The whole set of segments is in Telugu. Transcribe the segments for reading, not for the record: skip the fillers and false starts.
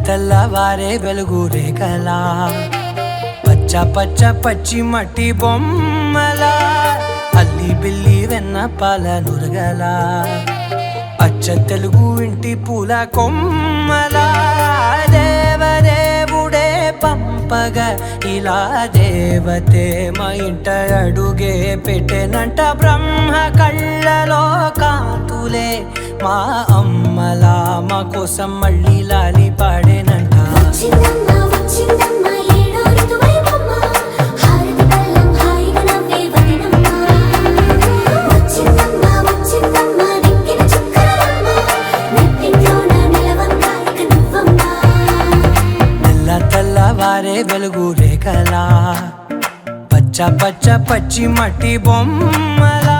తెల్లవారే వెలుగు రేఖలా పచ్చ పచ్చ పచ్చి మట్టి బొమ్మలా అల్లి బిల్లి వెన్న పాల నురగలా అచ్చ తెలుగు ఇంటి పూల కొమ్మలా దేవదేవుడే పంపగా ఇలా దేవతే మా ఇంట అడుగే పెట్టెనంట బ్రహ్మ కళ్ళలో కాంతులే మా అమ్మలా మా కోసం మళ్ళీ లాలి పాడేనంట. తెల్లవారే వెలుగు రేఖలా పచ్చ పచ్చ పచ్చి మట్టి బొమ్మలా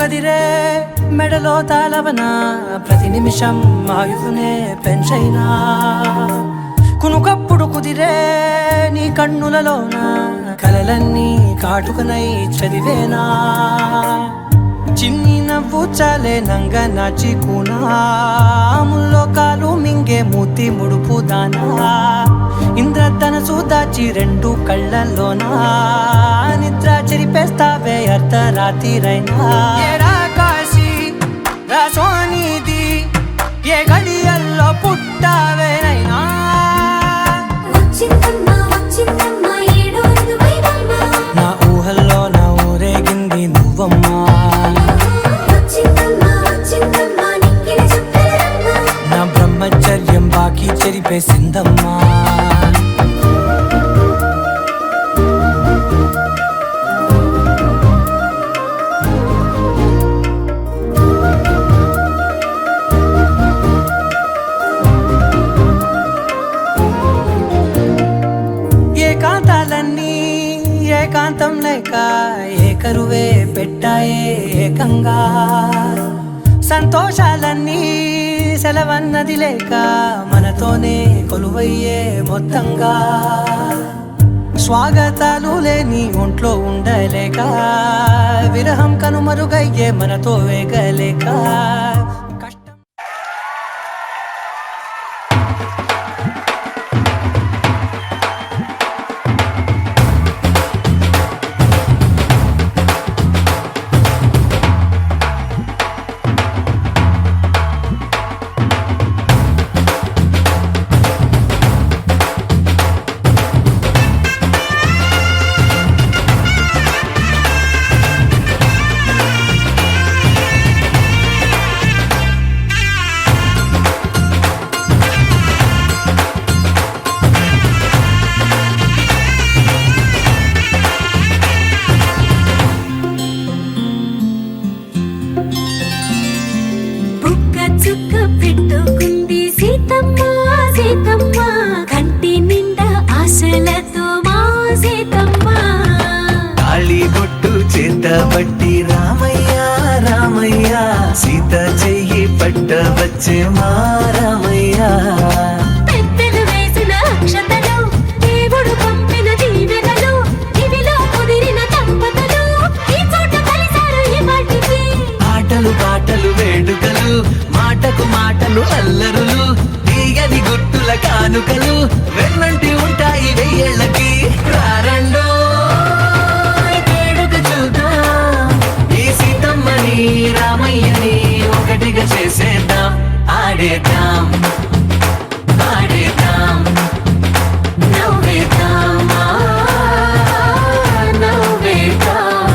కదిరే మెడలో తాళవన ప్రతి నిమిషం ఆయుధునే పెంచైనా కునుకప్పుడు కుదిరే నీ కన్నులలోన కలలన్నీ కాటుకనై చదివేనా చిన్ని నవ్వు చాలే నంగ నాచి కూనాముల్లో కాలు మింగే మూతి ముడుపు దానా ఇంద్రధనసు దాచి రెండు కళ్ళల్లోనా నిద్ర చెరిపేస్తావే అర్ధరాత్రిరైనా కాశీ రాసోనిది ఏ గడియల్లో పుట్టావేనైనా నా ఊహల్లో నా ఊరేగింది నువ్వమ్మా నా బ్రహ్మచర్యం బాకీ చెరిపేసిందమ్మా. ఏకాంతాలన్నీ ఏకాంతం లేక ఏకరువే పెట్టాయే ఏకంగా సంతోషాలన్నీ సెలవన్నది లేక మనతోనే కొలువయ్యే మొత్తంగా స్వాగతాలు లేని ఒంట్లో ఉండలేక విరహం కనుమరుగయ్యే మనతో వేగలేక బట్టి రామయ్య రామయ్య సీత చెయ్యి పట్ట వచ్చే మా రామయ్య పెద్దలు వేసిన అక్షతలు దేవుడు పంపిన దీవెనలు ఇవిలో కుదిరిన దంపతులు ఈ చోట కలిసారు ఈ పాటికి ఆటలు పాటలు వేడుకలు మాటకు మాటలు అల్లరులు తీయని గుట్టుల కానుకలు వెన్నంటి ఉంటాయి వెయ్యేళ్ళకి రారండో రామయ్యని ఒకటిగా చేసేద్దాం ఆడేద్దాం ఆడేద్దాం నవ్వేద్దాం నవ్వేద్దాం.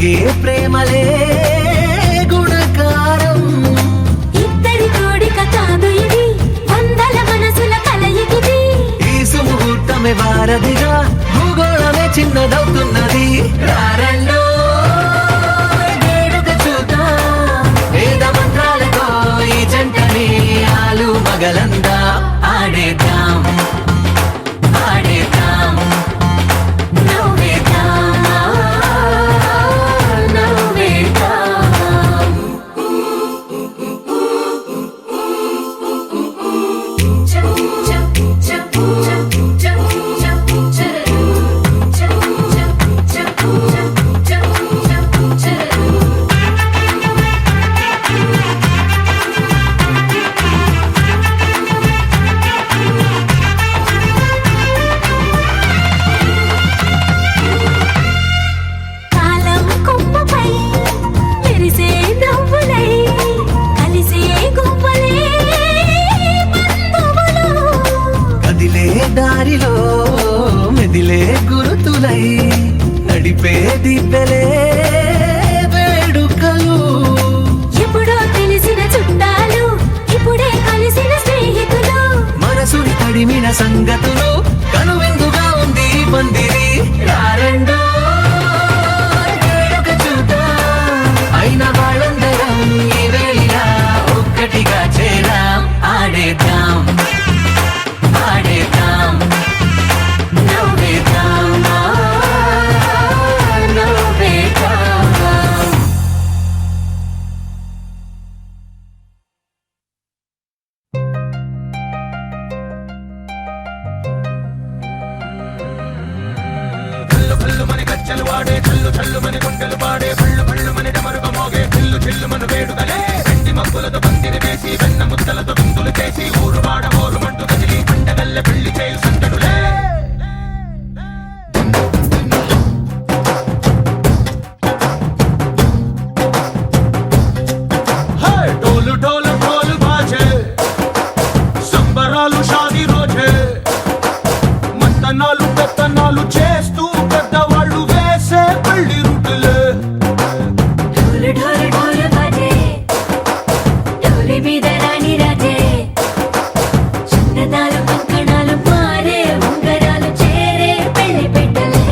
పెరిగే ప్రేమలే గుణకారం. ఇద్దరి కోడిక కాదు ఇది, వందల మనసుల కలయికిది. ఈ సుముహూర్తమే వారధిగా, భూగోళమే చిన్నదవుతున్నది. రారండో వేడుక చూద్దాం, వేద మంత్రాలతో ఈ జంటని ఆలు మగలందా ఆడేద్దాం ఆడేద్దాం. నవ్వేద్దాం, నవ్వేద్దాం. కాలం కొమ్మపై మెరిసే నవ్వులై, కలిసే గువ్వలే బంధువులు. కదిలే దారిలో మెదిలే గురుతులై, నడిపే దిబ్బెలే వేడుకలు. ఎప్పుడో తెలిసిన చుట్టాలు, ఇప్పుడే కలిసిన స్నేహితులు. మనసుని తడిమిన సంగతులు, కనువిందుగా ఉంది ఈ పందిరి. రారండో వేడుక చూద్దాం, అయిన వాళ్ళందరం ఈ వేళ ఒక్కటిగా చేరాం. ఆడేద్దాం ఆడేద్దాం, నవ్వేద్దాం, నవ్వేద్దాం. ढोल ढोल ढोल बाजे, సంబరాలు షాదీ రోజే. మంతనాలు పెత్తనాలు చేస్తూ పెద్దవాళ్ళు వేసే పెళ్లి రుటులే. ढोल ढोल ढोल बाजे, డోలి మీద రాణి రాజే. చందనాలు కంకణాలు మారే, ఉంగరాలు చేరే పెళ్లి పెట్టలే.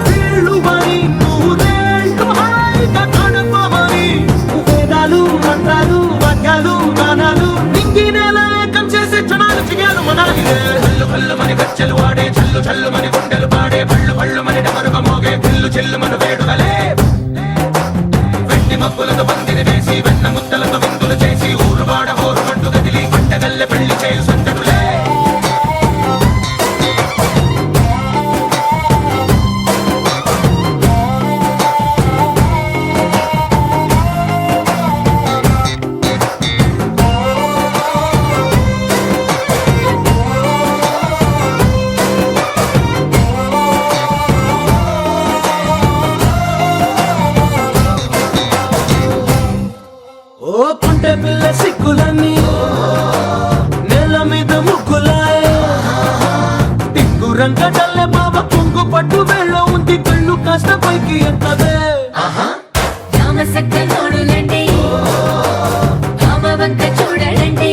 వీళ్ళుమని నూరేళ్ళు హాయిగా గడపమని, వేదాలు మంత్రాలు వాక్యాలు గానాలు నింగి నేల ఏకం చేసే క్షణాలు చిగాలు మనాలిలే. కల్లు కల్లు మని గజ్జలు వాడే, చల్లు చల్లు మని గుండెలు పాడే, పళ్ళు పళ్ళు మని డమరుగ మోగే, పిల్లు చెల్లు మను వేడుకలే. వెండి మబ్బులతో పందిరి వేసి, వెన్న ముద్దలతో విందులు చేసి, ఊరువాడ హోరు మంటు కదిలి పంటగల్లె పెళ్లి చేయు సందడులే. ఓ పుంటె పిల్ల సిక్కులన్నీ నేల మీద ముగ్గులాయ్. టింగు రంగడల్లె బాబ కొంగు పట్టు వేళ్ళ ఉంది, కళ్ళు కాస్త పైకి ఎత్తదే. రామసక్క నోడులండి, రామవంక చూడడండి.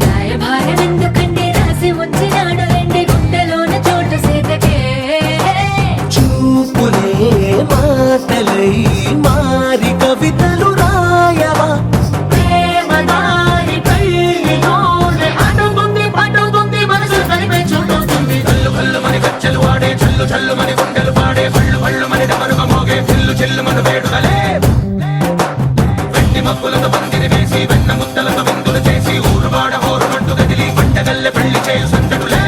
రాయభారం ఎందుకండి, రాసి ఉంచినాడు రండి, గుండెలోన చోటు సేతకే. చూపులే మాటలై మారి కవితలు రాయవా. ప్రేమదారి పెళ్లిలోనే అడుగుంది పట్టుకుంది, మనసు కలిపే చూడుతుంది. కల్లు కల్లు మని గజ్జలు వాడే, చల్లు చల్లు మని గుండెలు పాడే, పళ్ళు పళ్ళు మని డమరుగ మోగే, పిల్లు చెల్లు మను వేడుకలే. వెండి మబ్బులతో పందిరి వేసి, వెన్న ముద్దలతో విందులు చేసి, ఊరువాడ హోరు మంటు కదిలి పంటగల్లె పెళ్లి చేయు సందడులే.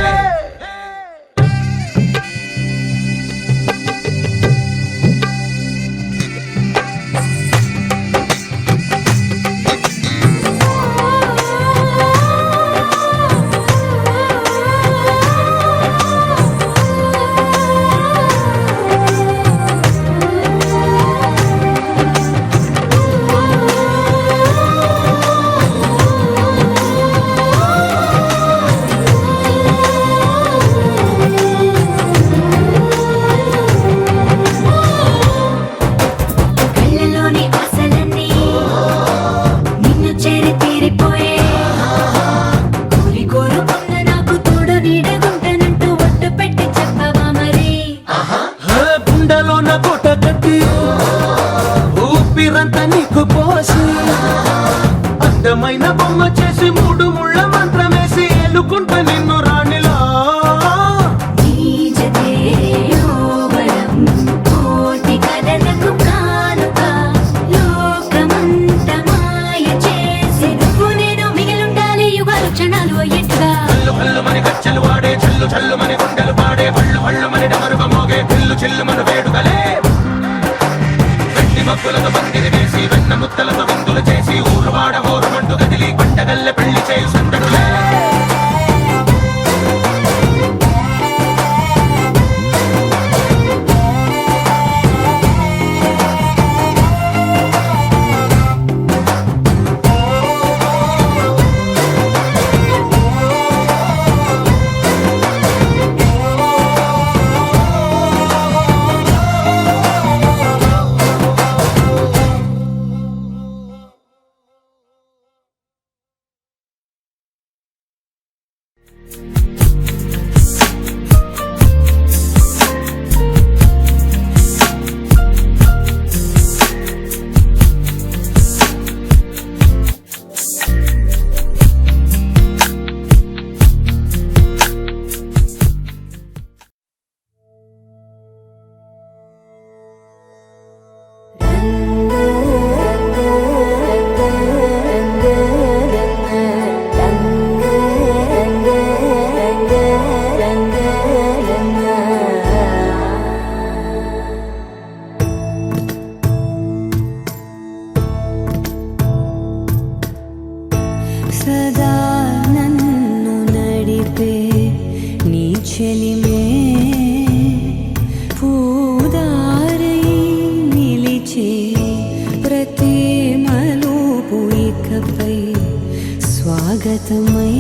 శాశ్వతమై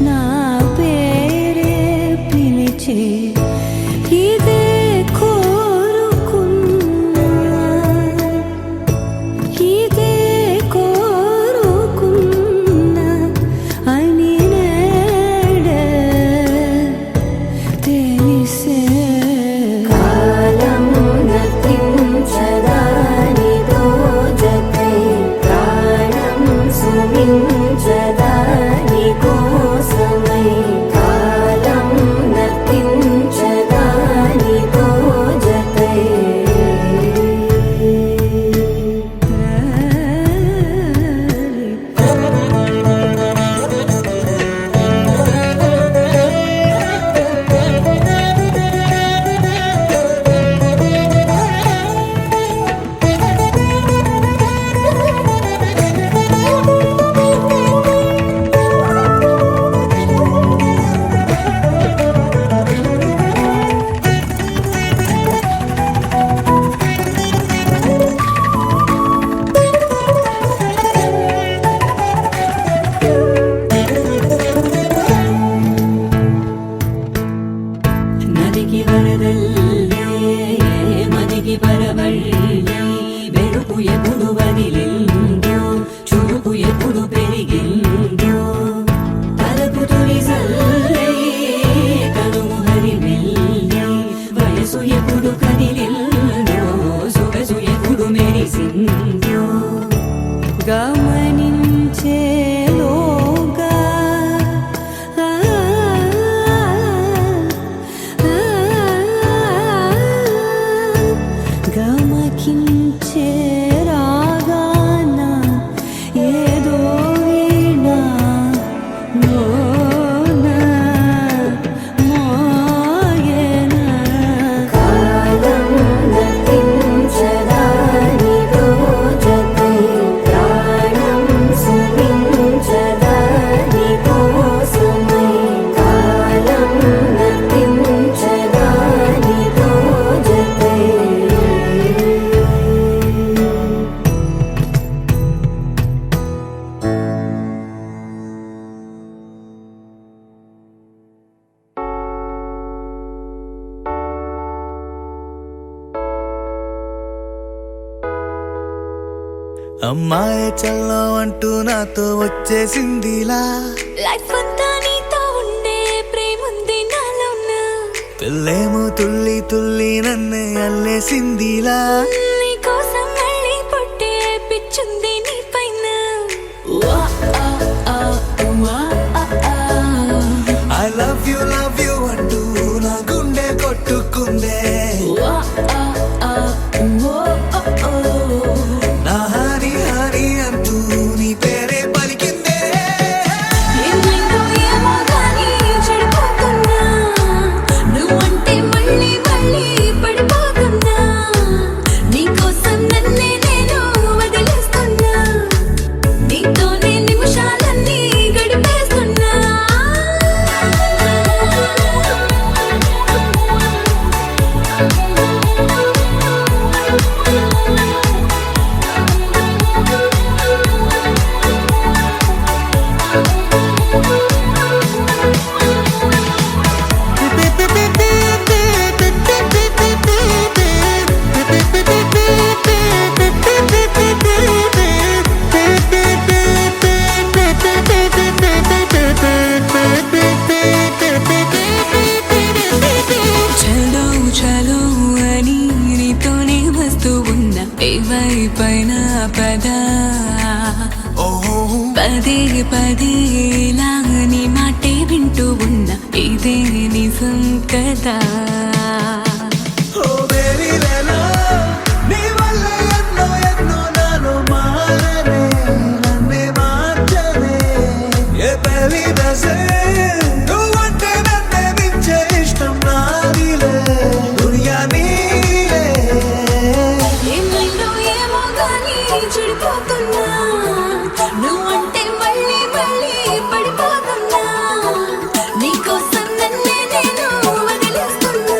నా పేరే పిలిచే ఇదే కోరుకున్నా ఇదే కోరుకున్నా అని నేడే తెలిసే కాలం నతించదానిదో జతై ప్రాణం సుమించదాని కోసమై కాలం నతించదానిదో జతై నదికి వరదల్లే మదికి పరవళ్ళే మెరుపు ఎప్పుడు వదిలిందో చురుకు ఎప్పుడు పెరిగిందో తలపు తొలి సల్లే కనుము హరిమెల్లే వయసు ఎప్పుడు కదిలిందో సొగసు ఎప్పుడు మెరిసిందో గమనించేలోగా గమకించే రాగాన ఏదో వీణా మోనా మోయేనా కాలం నతించదానిదో జతై ప్రాణం సుమించదాని కోసమై కాలం నతించదానిదో జతై అమ్మాయి చల్లో అంటూ నాతో వచ్చేసిందిలా లైఫ్ అంతా నీతో ఉండే ప్రేముంది నాలోన పిల్లేమో తుల్లి తుల్లి నన్నే అల్లేసిందిలా నీ కోసం మళ్ళీ పుట్టే పిచ్చుంది నీ పైన ఐ లవ్ యు అంటూ నా గుండె కొట్టుకుందే నా హరి హరి అంటూ నీ పేరే పలికిందే ఏమైందో ఏమో గానీ చెడిపోతున్నా నువ్వంటే మళ్ళీ మళ్ళీ పడిపోతున్నా నీకోసం నన్నే నేను వదిలేస్తున్నా నీతోనే నిమిషాలన్నీ గడిపేస్తున్నా చలో చలో అని నీతోనే వస్తూ ఉన్నా ఏవైపైన పదా పదే పదే ఇలా నీ మాటే వింటూ ఉన్నా ఇదే నిజం కదా ఓ బేబీ లేలా నీ వల్ల ఎన్నో ఎన్నో నాలో మారనే నన్నే మార్చనే ఏ బేబీ బసే నువ్వంటే నన్నే మించే ఇష్టం నాదిలే దునియా నీలే ఏమైందో ఏమో గానీ చెడిపోతున్నా నువ్వంటే మళ్ళీ మళ్ళీ పడిపోతున్నా నీకోసం నన్నే నేను వదిలేస్తున్నా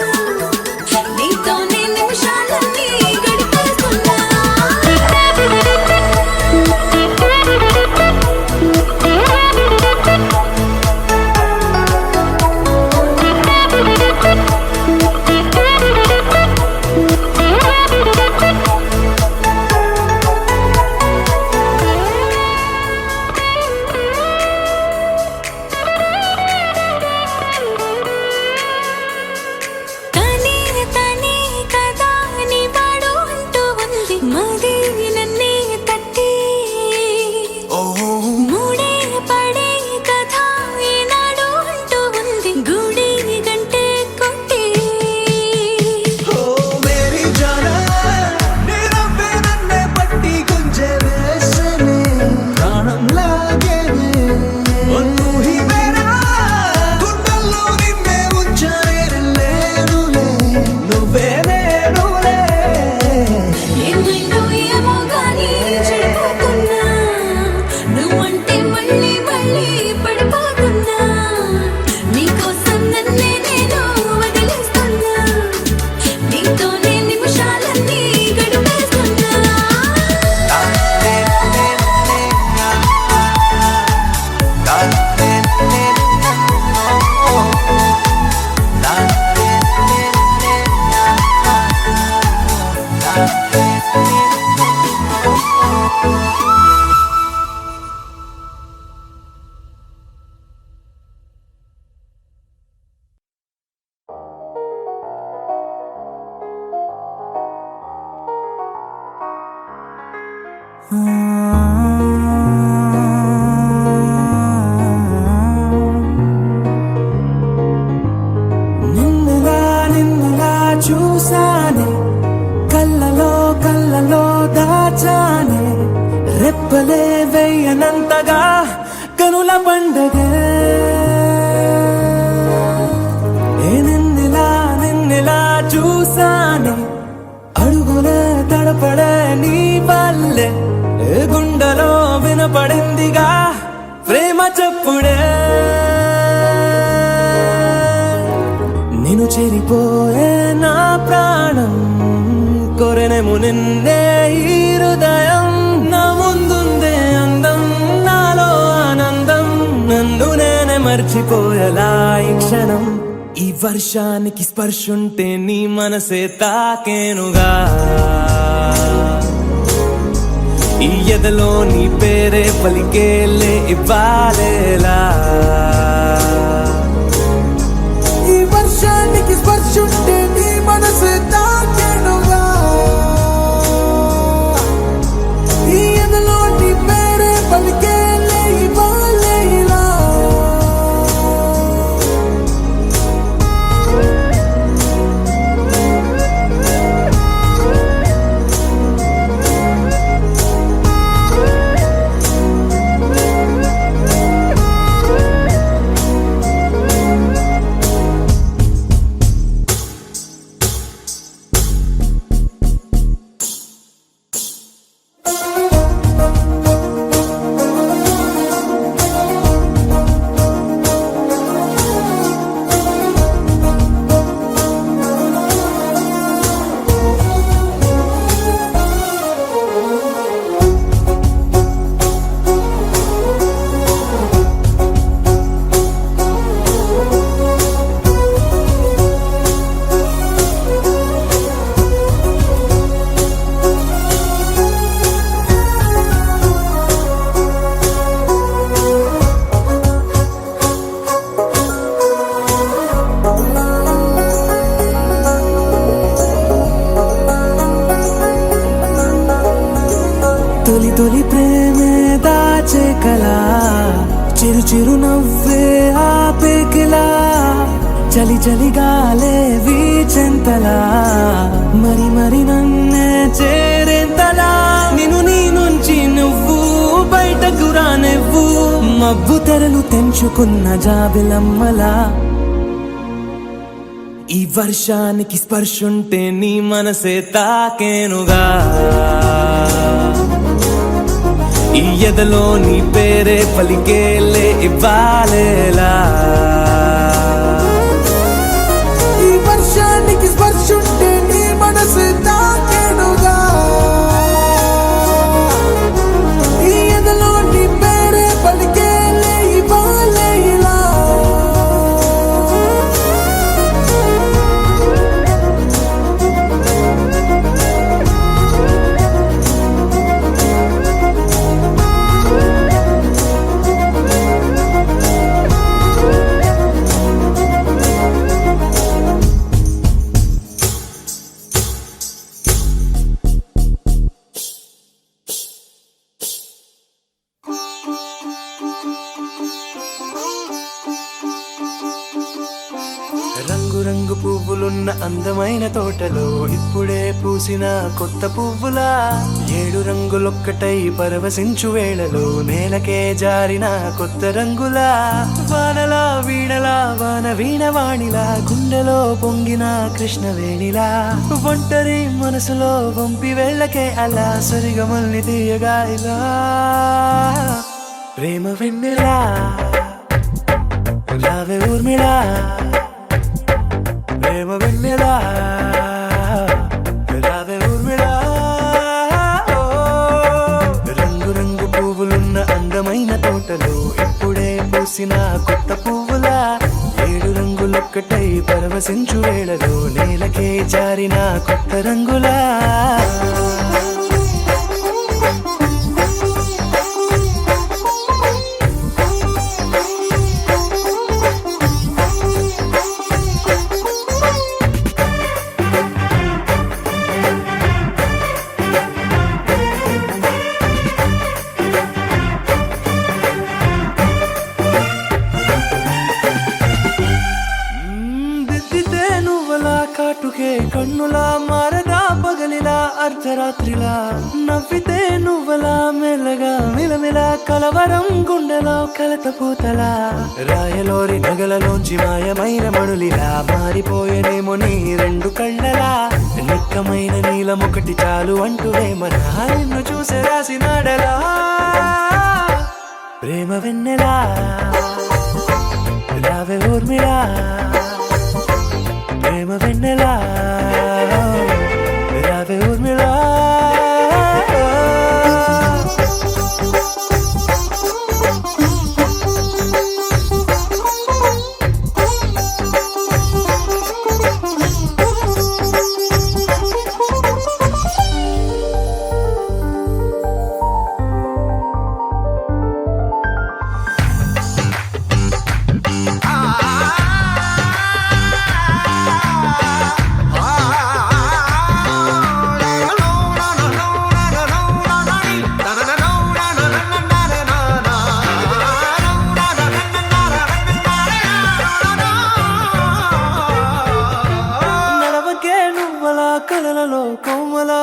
నిన్నులా చూసానే కళ్ళలో దాచానే రెప్పలే వెయ్యనంతగా కనుల పండగే నిన్నులా చూసానే అడుగులే తడపడే నీ వల్లే గుండెలో వినపడిందిగా ప్రేమ చెప్పుడే నేను చెరిపోయే నా ప్రాణం కొరెనేమో నిన్నే ఈ హృదయం నా ముందుందే అందం నాలో ఆనందం నన్ను నేనే మర్చిపోయేలా ఈ క్షణం ఈ వర్షానికి స్పర్శుంటే నీ మనసే తాకేనుగా ఈ ఎదలో నీ పేరే పలికేలే ఇవ్వాలేలా ఈ వర్షానికి స్పర్శుంటే నీ మనసు తాకేనుగా ఈ ఎదలో నీ పేరే పలికేలే ఇవ్వాలేలా తొలి ప్రేమే దాచే కలా చిరు నవ్వే ఆపే కిలా చలి గాలే వీచెంతలా మరి నన్నే చేరేంతలా నిన్ను నీ నుంచి నువ్వు బయటకు రానివ్వు మబ్బు తెరలు తెంచుకున్న జాబిలమ్మలా ఈ వర్షానికి స్పర్శుంటే నీ మనసే తాకేనుగా ఈ ఎదలో నీ పేరే పలికేలే ఇవ్వాలేలా ఈ వర్షానికి స్పర్శుంటే నీ మనసు తాకేనుగా ఈ ఎదలో నీ పేరే పలికేలే ఇవ్వాలేలా రంగు పువ్వులున్న అందమైన తోటలో ఇప్పుడే పూసిన కొత్త పువ్వులా 7 రంగులొక్కటై పరవశించు వేళలో నేలకే జారిన కొత్త రంగులా వానలా వీణలా వాన వీణవాణిలా గుండెలో పొంగిన కృష్ణవేణిలా ఒంటరి మనసులో వంపి వెళ్ళకే అలా సరిగమల్ని తీయగా ఇలా ప్రేమ వెన్నెలా రావే ఊర్మిళా ప్రేమ వెన్నెలా రావే ఊర్మిళా రంగు పువ్వులున్న అందమైన తోటలో ఇప్పుడే పూసిన కొత్త పువ్వులా 7 రంగులొక్కటై పరవశించు వేళలో నేలకే జారిన కొత్త రంగులా కాటుకే కన్నులా మారదా పగలిలా అర్ధరాత్రిలా నవ్వితే నువ్వలా మెల్లగా మిలమిలా కలవరం గుండెలో కలత పూతలా రాయలోరి నగలలోంచి మాయమైన మణులిలా మారిపోయేనేమో నీ రెండు కళ్ళలా నిక్కమైన నీలమొకటి చాలు అంటూ వేమనా నిన్ను చూసే రాసినాడలా ప్రేమ వెన్నెలా రావే ఊర్మిళా ప్రేమ వెన్నెలా రావే ఊర్మిళా కలలలో కోమలా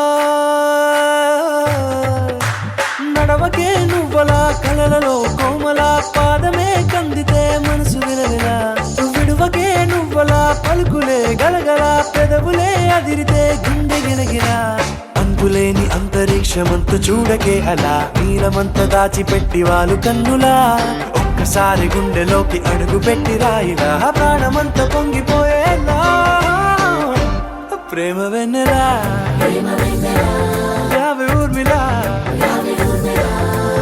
నడవకే నువ్వలా కలలలో కోమలా పాదమే కందితే మనసు విలవిలా విడువకే నువ్వలా పలుకులే గలగల పెదవులే అదిరితే గుండె గిలగిలా అంతులేని అంతరిక్షమంత చూడకే అలా నీలమంత దాచిపెట్టి వాళ్ళు కన్నులా ఒక్కసారి గుండెలోకి అడుగు పెట్టి రాయిలా ప్రాణమంత పొంగిపోయేలా ప్రేమ వెన్నెలా రావే ఊర్మిళా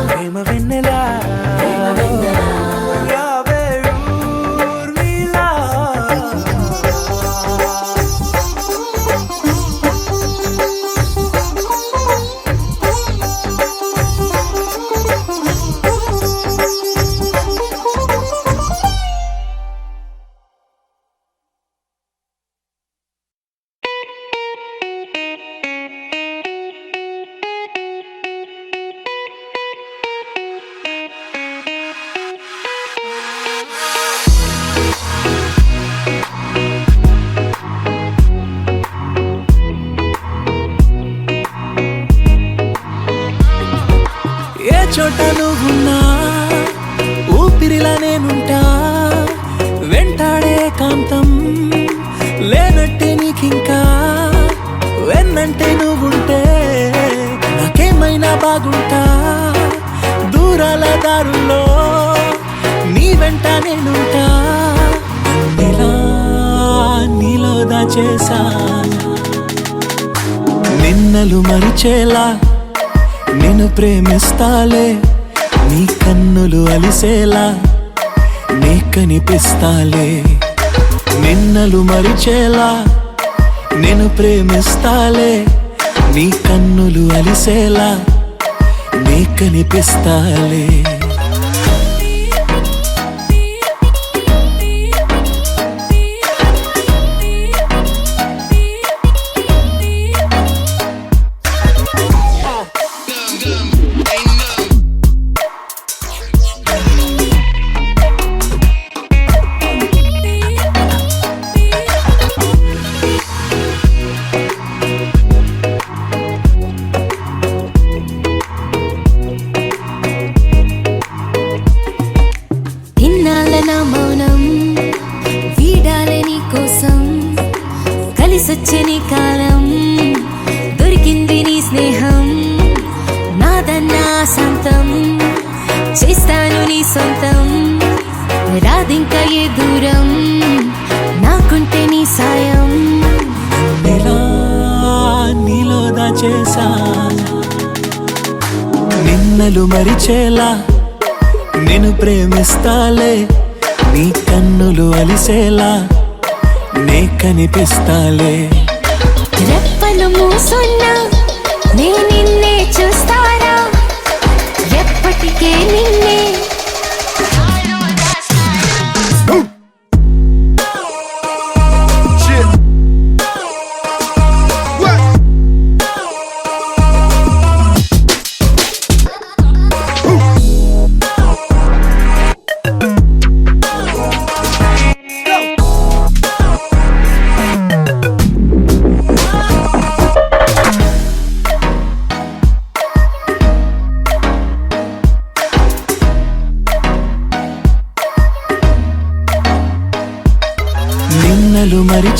ప్రేమ వెన్నెలా రావే ఊర్మిళా చోట నువ్వున్నా ఊపిరిలా నేనుంటా వెంటాడే కాంతం లేనట్టే నీకింకా వెన్నంటే నువ్వుంటే నాకేమైనా బాగుంటా దూరాల దారుల్లో నీ వెంట నేనుంటా నీలో దాచేసా నిన్నలు మరిచేలా నిన్ను ప్రేమిస్తాలే నీ కన్నులు అలిసేలా నీ కనిపిస్తాలే నిన్నలు మరిచేలా నిన్ను ప్రేమిస్తాలే నీ కన్నులు అలిసేలా నీ కనిపిస్తాలే కలిసొచ్చని కాలం దొరికింది నీ స్నేహం నాదన్నా సొంతం చేస్తాను నీ సొంతం రాదింక ఏ దూరం నాకుంటే నీ సాయం నీలో దాచేసా నిన్నలు మరిచేలా నిన్ను ప్రేమిస్తాలే నీ కన్నులు అలిసేలా నే కనిపిస్తాలే రెప్పలు మూసున్నా నే నిన్నే చూస్తారా ఎప్పటికే నిన్నే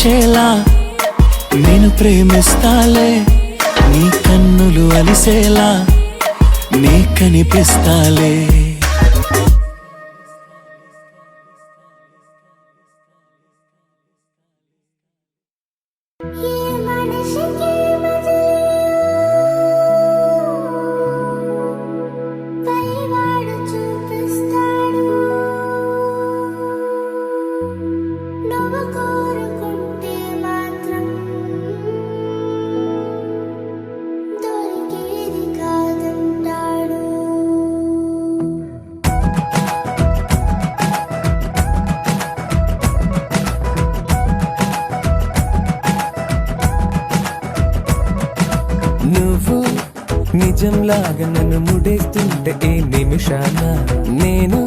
మరిచేలా నేను ప్రేమిస్తాలే, నీ కన్నులు అలిసేలా నీ కనిపిస్తాలే. నువ్వు నిజంలాగా నన్ను ముడేస్తుంటే ఈ నిమిషాన నేను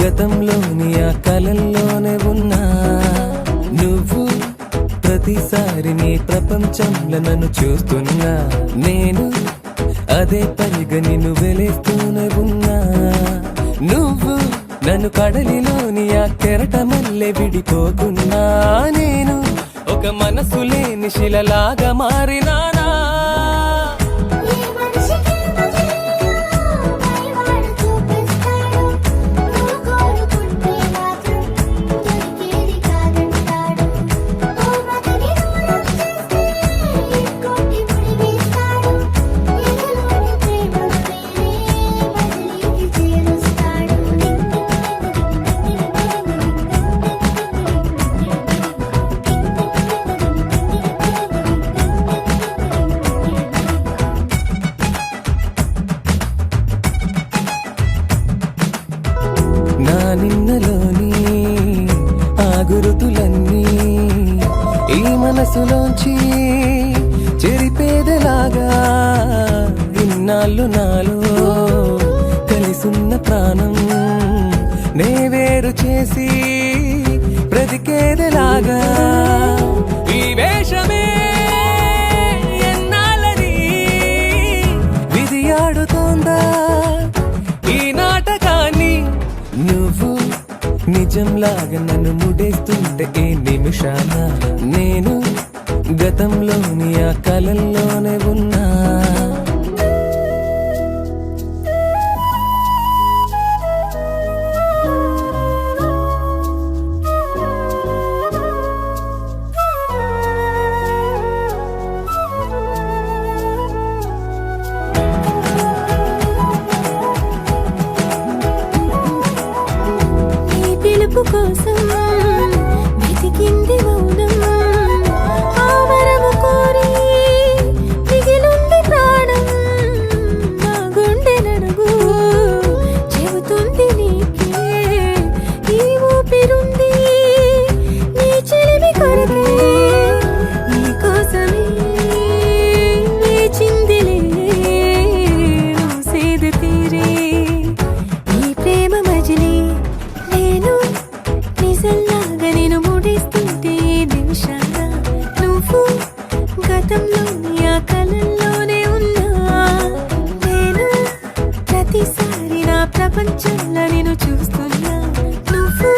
గతంలోని ఆ కలల్లోనే ఉన్నా. నువ్వు ప్రతిసారి నీ ప్రపంచంలో నన్ను చూస్తున్నా, నేను అదే పనిగా నిన్ను వెలేస్తూనే ఉన్నా. నువ్వు నన్ను కడలిలోని ఆ కెరట మల్లె విడిపోకున్నా, నేను ఒక మనసు లేని శిలలాగా మారినానా. నా నిన్నలోని ఆ గురుతులన్నీ ఈ మనసులోంచి చెరిపేదలాగా ఇన్నాళ్ళు నాలో కలిసున్న ప్రాణం నే వేరు చేసి బ్రతికేదలాగా. ఈ వేషమే ఎన్నాళ్ళని విధి ఆడుతోందా ఈ నాటకాన్ని. నువ్వు నిజంలాగా నన్ను ముడేస్తుంటే ఈ నిమిషాన నేను గతంలోని ఆ కలల్లోనే ఉన్నా. కోసం వెతికింది మౌనం, ఆ వరము కోరి మిగిలుంది ప్రాణం. నా గుండె నడుగు చెబుతుంది నీకే ఈ ఊపిరుంది నీ చెలిమి కొరకే. నీ కోసమే వేచిందిలే నువ్వు సేద తీరే ఈ ప్రేమ మజిలీ. నేను నిజంలాగా నేను ముడిస్తుంటే నిమిషాన నువ్వు గతంలోని ఆ కలల్లోనే ఉన్నా. నేను ప్రతిసారి నా ప్రపంచంలో నేను చూస్తున్నా, నువ్వు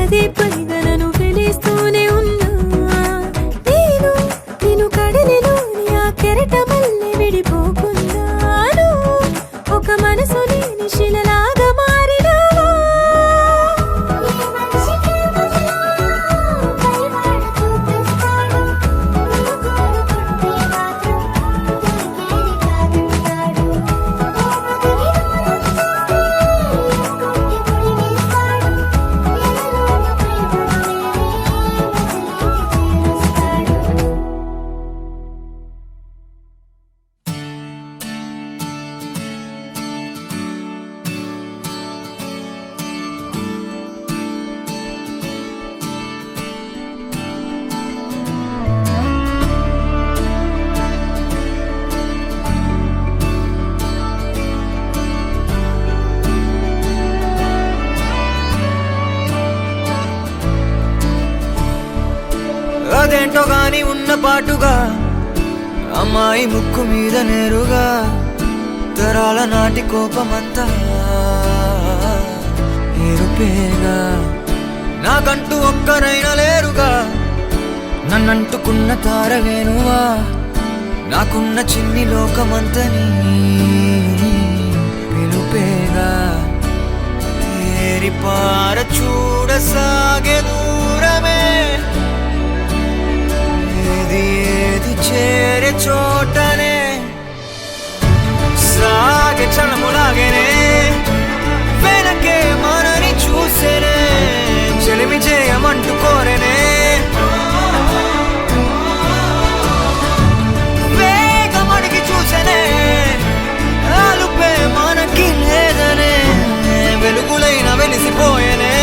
అదే పనిగా నన్ను వెలేస్తూనే ఉన్నా. నేను నేను కడలిలోని ఆ కెరట మల్లె విడిపోకున్నాను, ఒక మనసు లేని శిలలాగా మారినావా. అదేంటో గాని ఉన్న పాటుగా అమ్మాయి ముక్కు మీద నేరుగా తరాల నాటి కోపమంతా ఏరుపేగా. నాకంటూ ఒక్కరైనా లేరుగా నన్నంటుకున్న తారవేనువా నాకున్న చిన్ని లోకమంతని పిలుపేగా తేరిపార చూడసాగే దూరమే ఏది ఏది చేరే చోటనే సాగే చలములాగేనే వెనకే మనని చూసేనే చెలిమి చేయమంటూ కోరేనే వేగమడిగి చూసేనే ఆలుపే మనకి లేదనే వెలుగులైన వెలిసిపోయేనే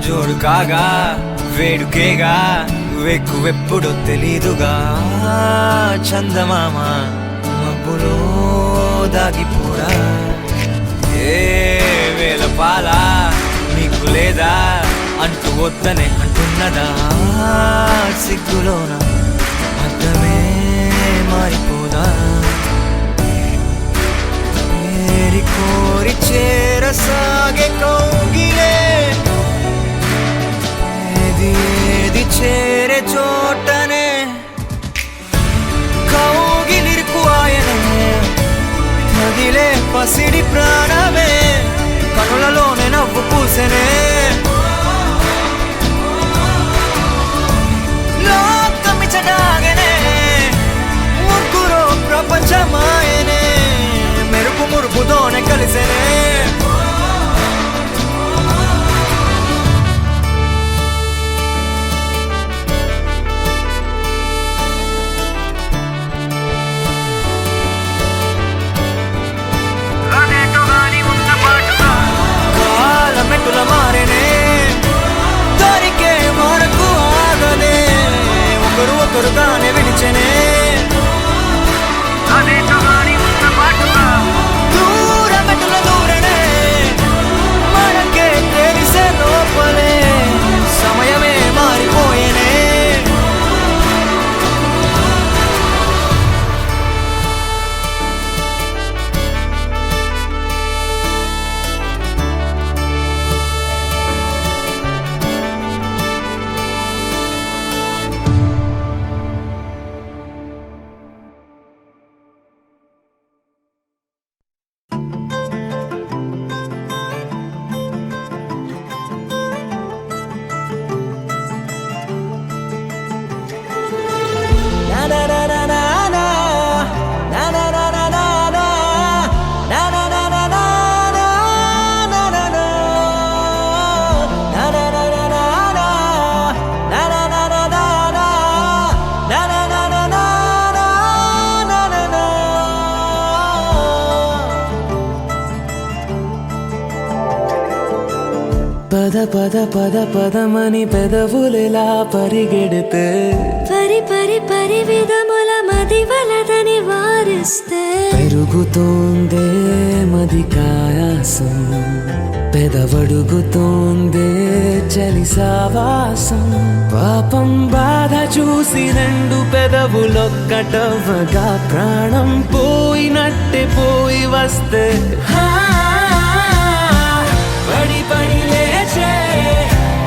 జోడు కాగా వేడుకేగా వెక్కువెప్పుడు తెలీదుగా చందమామ మబ్బులో దాగిపోరా ఏ వేల పాల నీకు లేదా అంటూ వద్దనే అంటున్నదా సిగ్గులోన అర్థమే మారిపోదా ఏరి కోరి చేరసాగే కౌగిలే ఏది చేరే చోటనే కౌగిలిరుకు ఆయనే తగిలే పసిడి ప్రాణమే కనులలోనే నవ్వు పూసెనే లోకమిచడాగనే ముగ్గురు ప్రపంచమాయనే మెరుపు మురుపుతోనే కలిసెనే మెట్టుల మారేనే దొరికే వరకు ఆగదే ఒకరు ఒకరుగానే విడిచెనే దూర మెట్టుల దూరనే మనకే తెలిసే లోపలే సమయమే మారిపోయేనే పద పద పద పదమని పెదవులెలా పరిగెడితే పరి పరి పరి విధముల మది వలదని వారిస్తే పెరుగుతోందే మది కాయాసం పెదవడుగుతోందే చలి సావాసం పాపం బాధ చూసి రెండు పెదవులొక్కటవ్వగా ప్రాణం పోయినట్టే పోయి వస్తే పడి పడి లేచే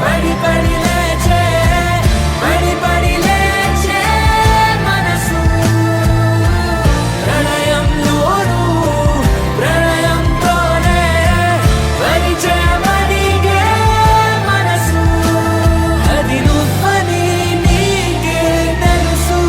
పడి పడి లేచే పడి పడి లేచే మనసు ప్రణయంలోను ప్రణయంతోనే పరిచయమడిగే మనసు అది నువ్వని నీకే తెలుసు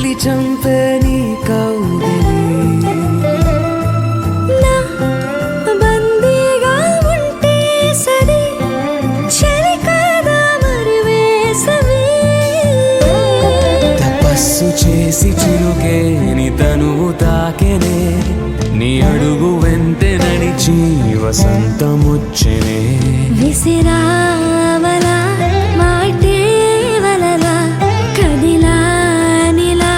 చలి చంపే నీ కౌగిలి నా బందీగా ఉంటే సరి చలి కాదా మరి వేసవి తపస్సు చేసి చిరుకే నీ తనువు తాకెనే నీ అడుగు వెంటే నడిచి వసంతముచ్చెనే విసిరావలా మాటే వలలా కదిలా నిలా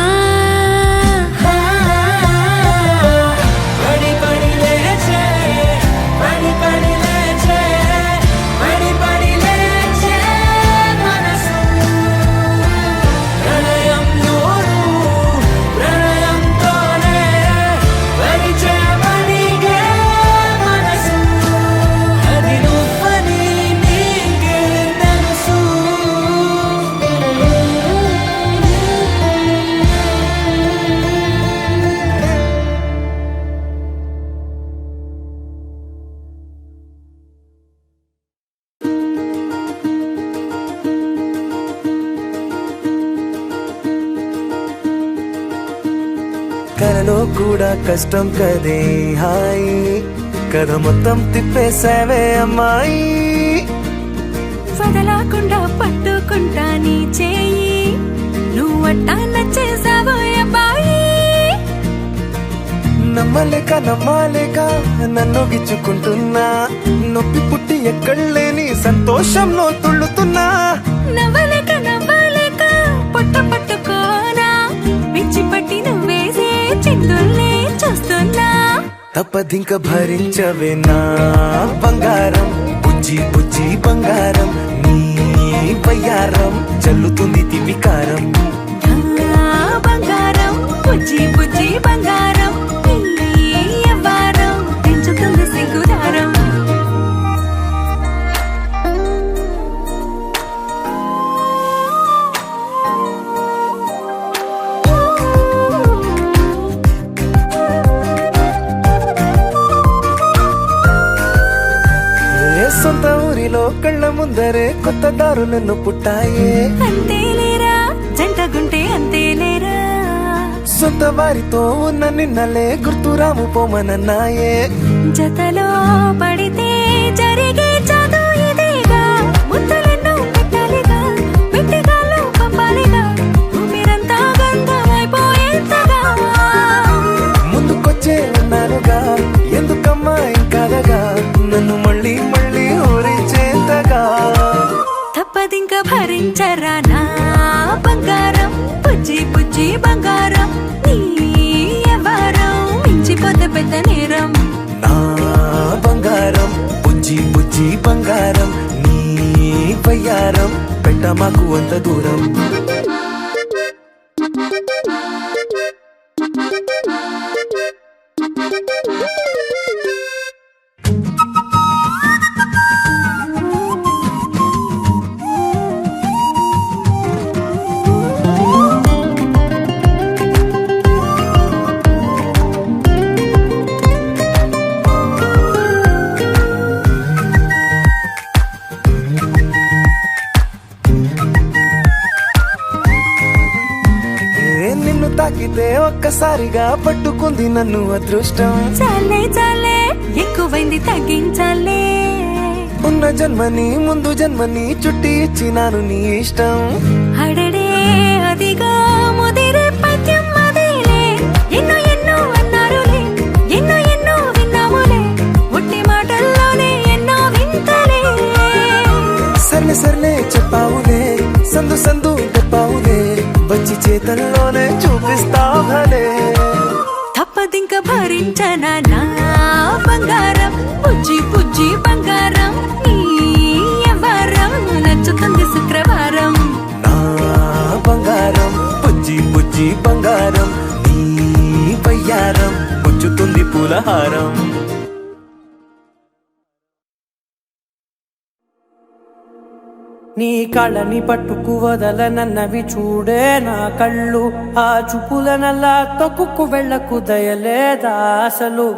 పడి పడి లేచే పడి పడి లేచే పడి పడి లేచే మనసు ప్రణయంలోను ప్రణయంతోనే పరిచయమడిగే మనసు అది నువ్వని నీకే తెలుసు కలలో కూడా కష్టం కదే హాయి కథ మొత్తం తిప్పేసావే అమ్మాయి వదలకుండా పట్టుకుంటా నీ చేయి నువ్వట్టా నచ్చేసావో అబ్బాయి నమ్మలేక నమ్మాలేక నన్ను గిచ్చుకుంటున్నా నొప్పి పుట్టి ఎక్కడలేని సంతోషంలో తుళ్ళుతున్నా నవ్వలేక నవ్వలేక పొట్ట పట్టుకోనా పిచ్చి పట్టి నువ్వేసే చిందుల్ని చూస్తున్నా తప్పదింక భరించవే నా బంగారం బుజ్జి బుజ్జి బంగారం నీ బయ్యారం చల్లుతుంది తిమికారం ఆ బంగారం బుజ్జి బుజ్జి బంగారం నీ యవ్వారం పెంచుతుంది సిగ్గుదారం ఏ సొంత ఊరిలో కళ్ళ ముందరే కొత్త దారులను పుట్టాయే అంతేలేరా జంటగుంటే అంతేలేరా సొంత వారితో ఉన్న నిన్నలే గుర్తురాము పోమనన్నాయే జతలో పడితే జరిగే చదు ఇదేగా ముద్దలెన్నో పెట్టాలిగా పెట్టిగాళ్ళు పంపాలిగా ఊపిరంతా గంధమైపోయేంతగా ముందుకొచ్చే ఉన్నానుగా ఎందుకమ్మా ఇంకాదగా నన్ను మళ్ళీ మళ్ళీ ఊరించేంతగా తప్పదింక భరించరా నా బంగారం బుజ్జి బుజ్జి బంగారం నీ యవ్వారం మించిపోతే పెద్ద నేరం నా బంగారం బుజ్జి బుజ్జి బంగారం నీ బయ్యారం పెట్ట మాకు అంత దూరం నిన్ను తాకితే ఒక్కసారిగా పట్టుకుంది నన్ను అదృష్టం చాలే చాలే ఎక్కువైంది తగ్గించాలే ఉన్న జన్మని ముందు జన్మని చుట్టి ఇచ్చినాను నీ ఇష్టం అడడే అదిగా ముదిరే పద్యం అదేలే ఎన్నో ఎన్నో అన్నారులే ఎన్నో ఎన్నో విన్నాములే ఒట్టి మాటల్లోనే ఎన్నో వింతలే సర్లే సర్లే చెప్పావులే సందు సందు చెప్పావులే వచ్చి చేతల్లోనే చూపిస్తావులే తప్పదింక భరించనా నా బంగారం బుజ్జి బుజ్జి బంగారం నీ యవ్వారం నచ్చుతుంది శుక్రవారం నా బంగారం బుజ్జి బుజ్జి బంగారం నీ బయ్యారం పుచ్చుతుంది పూలహారం నీ కళ్ళని పట్టుకు వదలనన్నవి చూడే నా కళ్ళు ఆ చూపులనల్లా తొక్కుకు వెళ్ళకు దయలేదా అసలు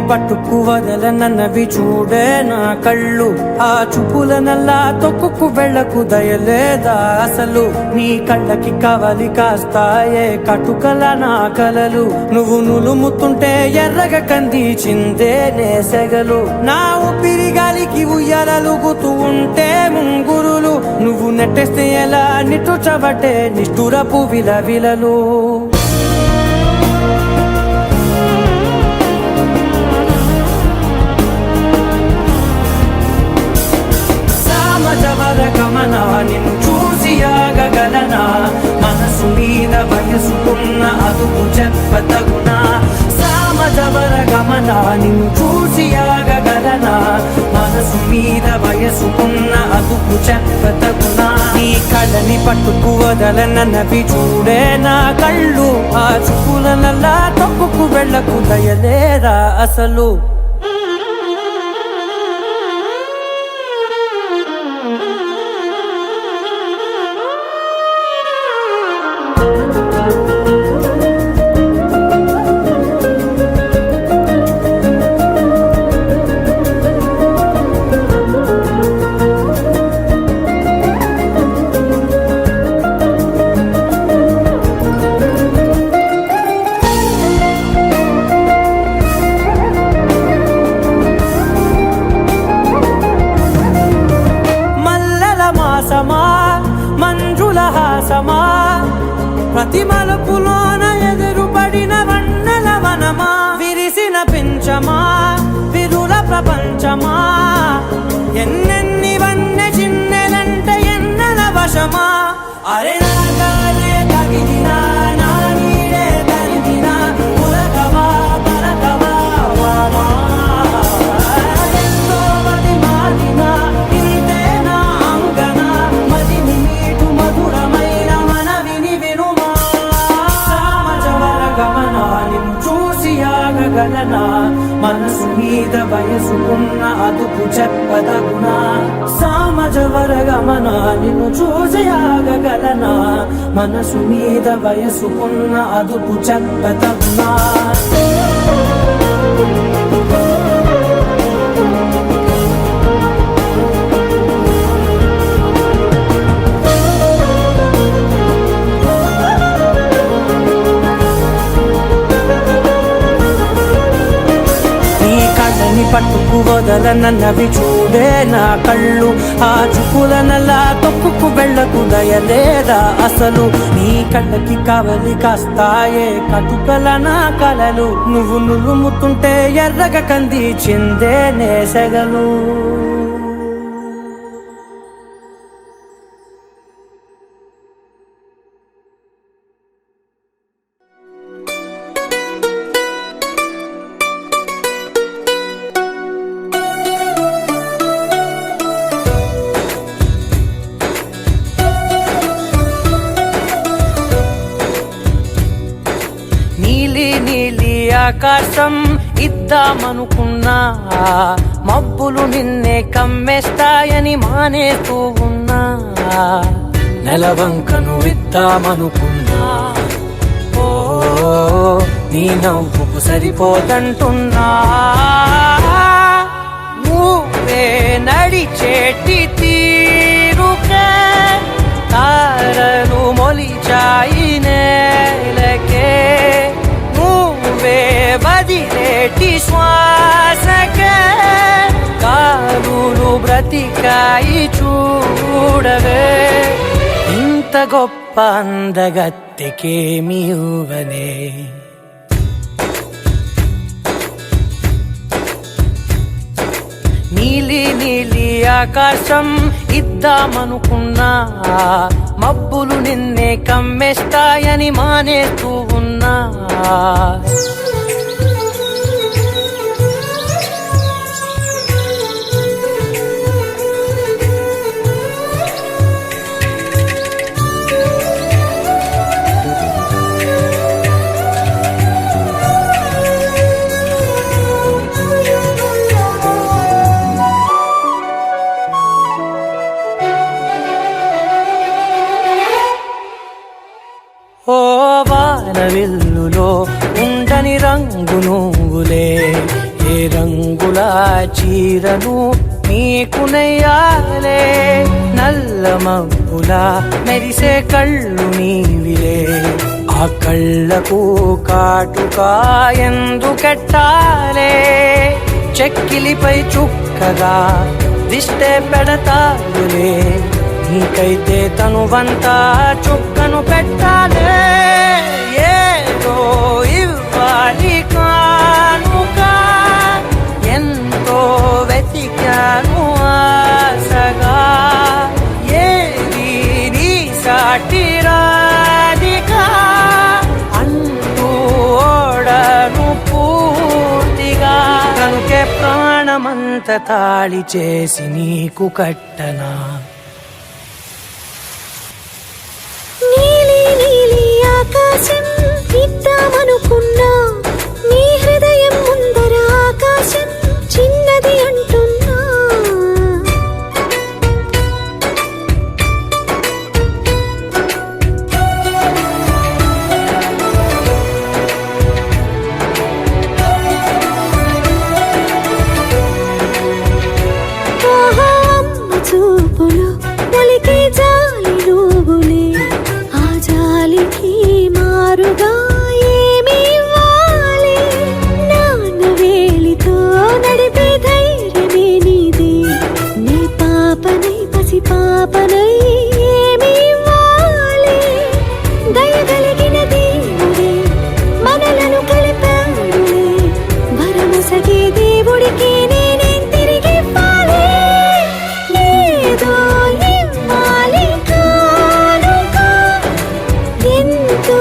పట్టుకు వదలనన్నవి చూడే నా కళ్ళు ఆ చూపులనల్లా తొక్కుకు వెళ్ళకు దయలేదా అసలు నీ కళ్ళకి కవలి కాస్తాయే కటుకల నా కలలు నువ్వు నులుముతుంటే ఎర్రగ కందిచిందే నేసెగలు నా ఊపిరి గాలికి ఉయ్యాలలుగుతూ ఉంటే ముంగురులు నువ్వు నెట్టేస్తే ఎలా నిట్టుచబట్టే నిష్ఠురపు విలవిలలు గమన నిన్ను చూసి ఆగగలనా మనసు మీద వయసుకున్న అదుపు చెప్పతగునా సామజవర గమన నిన్ను చూసి ఆగగలనా మనసు మీద వయసుకున్న అదుపు చెప్పతగునా నీ కళ్ళని పట్టుకు వదలనన్నవి చూడే నా కళ్ళు ఆ చూపులనల్లా తప్పుకు వెళ్ళకు దయలేరా అసలు మంజుల హాసమా ప్రతి మలుపులోన ఎదురుపడిన వన్నెల వనమా విరిసిన పించమా విరుల ప్రపంచమా ఎన్నెన్ని వన్నె చిన్నెలంటే ఎన్నెల వశమా అరే నాగాలే తగిలినా నా నీడే తరిగినా పులకవా పలకవా వామా ఎంతో మది మారినా ఇంతే నా అంగన మదిని మీటు మధురమైన మనవిని వినుమా సామజవర గమన నిన్ను చూసి ఆగగలనా మనసు మీద వయసుకున్న అదుపు చెప్పదగునా సామజవర గమన నిన్ను చూసి ఆగగలనా మనసు మీద వయసుకున్న అదుపు చెప్పదగునా పట్టుకు వదలనన్నవి చూడే నా కళ్ళు ఆ చూపులనల్లా తొక్కుకు వెళ్ళకు దయలేదా అసలు నీ కళ్ళకి కవలి కాస్తాయే కటుకల నా కలలు నువ్వు నులుముతుంటే ఎర్రగ కందిచిందే నేసెగలు ఆకాశం ఇద్దామనుకున్నా మబ్బులు నిన్నే కమ్మేస్తాయని మానేస్తూ ఉన్నా నెలవంకను ఇద్దామనుకున్నా ఓ నీ నవ్వుకు సరిపోదంటున్నా నువ్వే నడిచేటి తీరుకే తారలు మొలిచాయి నేలకే వదిలేటి శ్వాసకే కారులు బ్రతికాయి చూడవే ఇంత గొప్ప అందగత్తెకేమి ఇవ్వనే నీలి నీలి ఆకాశం ఇద్దామనుకున్నా మబ్బులు నిన్నే కమ్మేస్తాయని మానేస్తూ ఉన్నా ఓ వానవిల్లులో ఉండని రంగు నువ్వులే ఏ రంగుల చీరను నీకు నెయ్యాలే నల్ల మబ్బుల మెరిసే కళ్ళు నీవిలే ఆ కళ్ళకు కాటుకా ఎందుకెట్టాలే చెక్కిలిపై చుక్కగా దిష్టే పెడతారులే నీకైతే తనువంతా చుక్కను పెట్టాలే ఏదో ఇవ్వాలి కానుక ఎంతో వెతికాను ఆశగా ఏది నీ సాటి రాధికా అంటూ ఓడను పూర్తిగా కనుకే ప్రాణమంత తాళి చేసి నీకు కట్టనా నీలి నీలి ఆకాశం ఇద్దామనుకున్నా నీ హృదయం ముందర ఆకాశం చిన్నది అంటున్నా ఆహా అమ్మ చూపులు ఒలికే జాలి నువ్వులే ఆ జాలికి మారుగా ఏమి ఇవ్వాలి నాన్న వేలితో నడిపే ధైర్యమే నీదే నీ పాపనై పసి పాపనై ఏమి ఇవ్వాలి దయగలిగిన దేవుడే మనలను కలిపాడులే వరముసగే దేవుడికి నేనేం తిరిగి ఇవ్వాలి ఏదో ఇవ్వాలి కానుక ఎంతో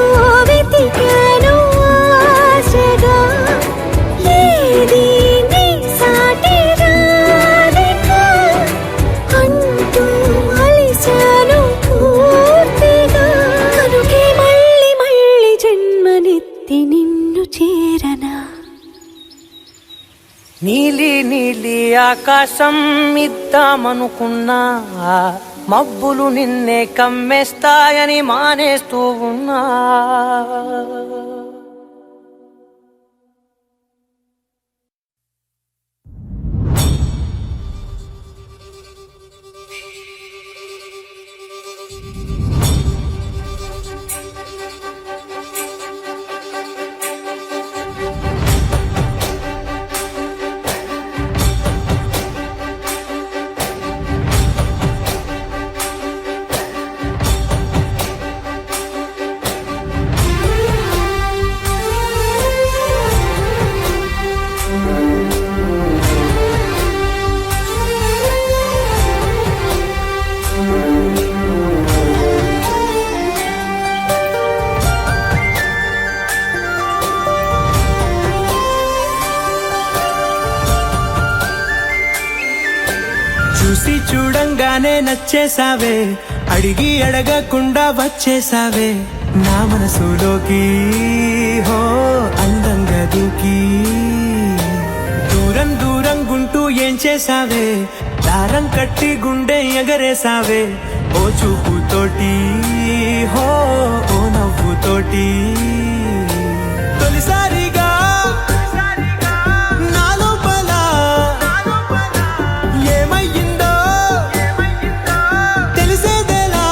వెతికాను ఆశగా ఏది నీ సాటి రాధిక అంటూ అలిశాను పూర్తిగా కనుకే మళ్ళీ మళ్ళీ జన్మనెత్తి నిన్ను చేరనా నీలి నీలి ఆకాశం ఇద్దామనుకున్నా మబ్బులు నిన్నే కమ్మేస్తాయని మానేస్తూ ఉన్నా చూసి చూడంగానే నచ్చేసావే అడిగి అడగకుండా వచ్చేసావే నా మనసులోకి హో అందంగా దూకి దూరం దూరం గుంటూ ఏం చేసావే దారం కట్టి గుండె ఎగరేసావే ఓ చూపుతోటి హో ఓ నవ్వుతోటి తొలిసారిగా నా లోపల ఏమయ్యిందో తెలిసేదేలా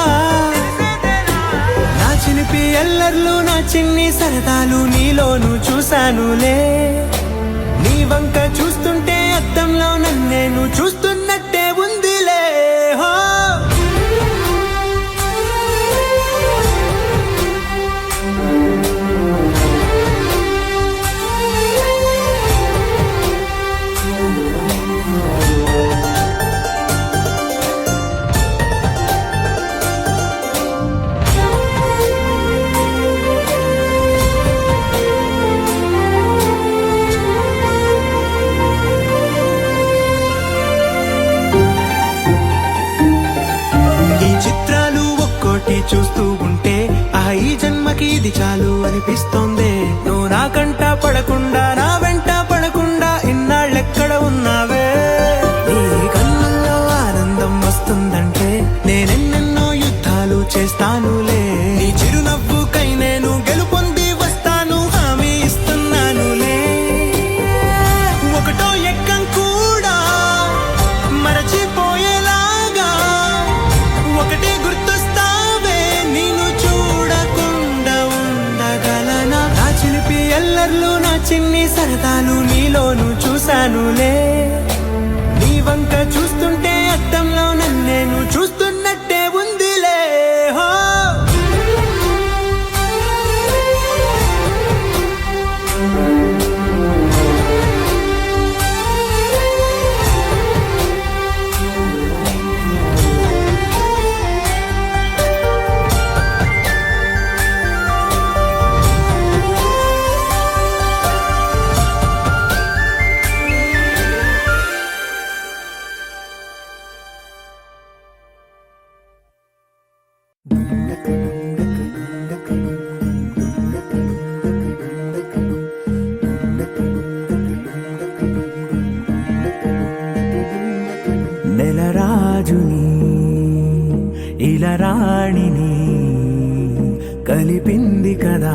నా చిలిపి ఎల్లర్లు నా చిన్ని సరదాలు నీలోను చూశానులే నీ వంక చూస్తుంటే అద్దంలో నన్నేను చూస్తున్నట్టే ఉందిలే హో చూస్తూ ఉంటే ఈ జన్మకి ఇది చాలు అనిపిస్తోంది నువ్వు నా కంట పడకుండా నా వెంట పడకుండా ఇన్నాళ్ళెక్కడ ఉన్నావే నీ కళ్ళల్లో ఆనందం వస్తుందంటే నేనెన్నెన్నో యుద్ధాలు చేస్తానులే నీ చిరునవ్వుకై నేను గెలుపొంది వస్తాను హామీ ఇస్తున్నానులే ఒకటో చిన్ని సరదాలు నీలోను చూశానులే నీ వంక చూస్తుంటే అద్దంలో నన్నేను చూస్తున్నట్టే ఉందిలే హో నెలరాజుని ఇలరాణిని కలిపింది కదా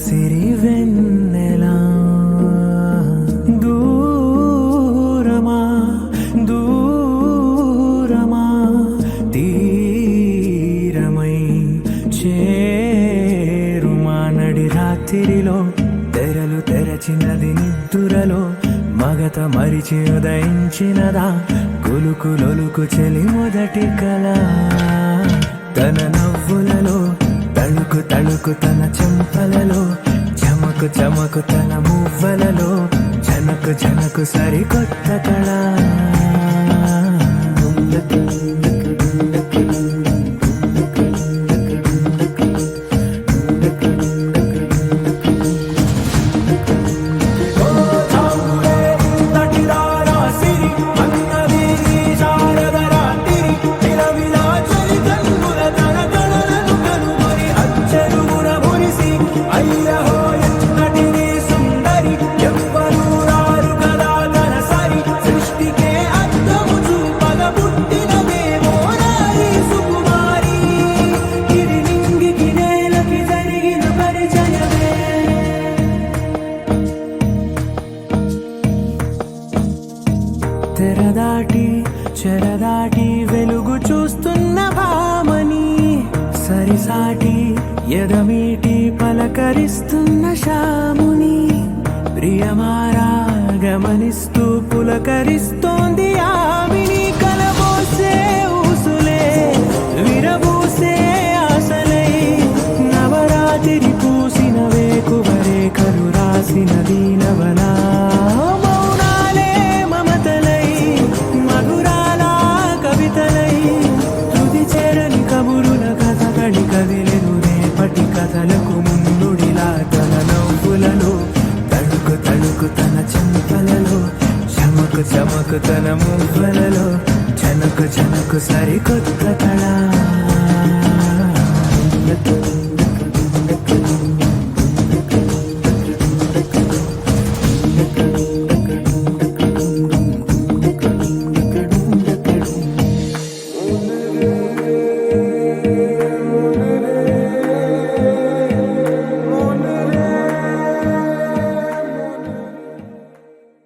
సిరివెన్నెలా దూరమా దూరమా తీరమై చేరుమా నడి రాత్రిలో తెరలు తెరచినది నిద్దురలో మగత మరిచి ఉదయించినదా కులుకులొలుకు చెలి మొదటి కళ తన నవ్వులలో తళుకు తళుకు తన చెంపలలో చమకు చమకు తన మువ్వలలో జనకు జనకు సరికొత్త కళ తెరదాటి చెరదాటి వెలుగు చూస్తున్న భామని సరిసాటి ఎదమీటి పలకరిస్తున్న శాముని ప్రియమారా గమనిస్తూ పులకరిస్తోంది ఆవిని కలబోసే ఊసులే విరబూసే ఆశలై నవరాత్రి పూసిన వేకువరే కలు రాసిన దీనవనా కదిలెను రేపటి కథలకు ముందుడిలా తన నవ్వులలో తళుకు తళుకు తన చెంపలలో చమకు చమకు తన మువ్వలలో జనకు జనకు సరికొత్త కళ